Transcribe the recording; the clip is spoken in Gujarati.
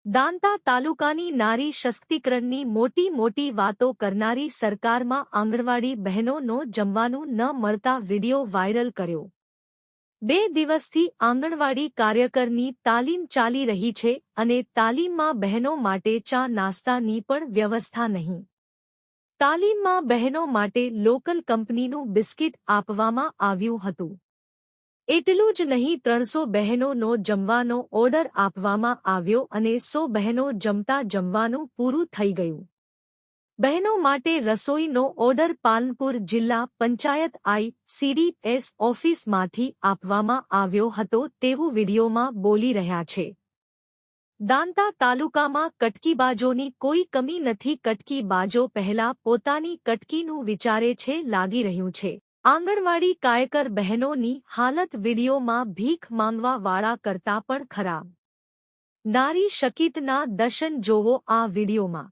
દાંતા તાલુકાની નારી સશક્તિકરણની મોટી મોટી વાતો કરનારી સરકારમાં આંગણવાડી બહેનોનો જમવાનું ન મળતા વિડિયો વાયરલ કર્યો। 2 દિવસથી આંગણવાડી કાર્યકરની તાલીમ ચાલી રહી છે અને તાલીમમાં બહેનો માટે ચા નાસ્તાની પણ વ્યવસ્થા નહીં। તાલીમમાં બહેનો માટે લોકલ કંપનીનું બિસ્કિટ આપવામાં આવ્યું હતું। એટલું જ નહીં, 300 બહેનોનો જમવાનો ઓર્ડર આપવામાં આવ્યો અને 100 બહેનો જમતા જમવાનું પૂરું થઈ ગયું। બહેનો માટે રસોઈનો ઓર્ડર પાલનપુર જિલ્લા પંચાયત ICDS ઓફિસમાંથી આપવામાં આવ્યો હતો તેવું વિડીયોમાં બોલી રહ્યા છે। દાંતા તાલુકામાં કટકીબાજોની કોઈ કમી નથી। કટકીબાજો પહેલા પોતાની કટકીનું વિચારે છે, લાગી રહ્યું છે। આંગણવાડી કાર્યકર બહેનોની હાલત વિડીયોમાં ભીખ માંગવા વાળા કરતાં પણ ખરાબ। નારી શકિતના દર્શન જોવો આ વિડીયોમાં।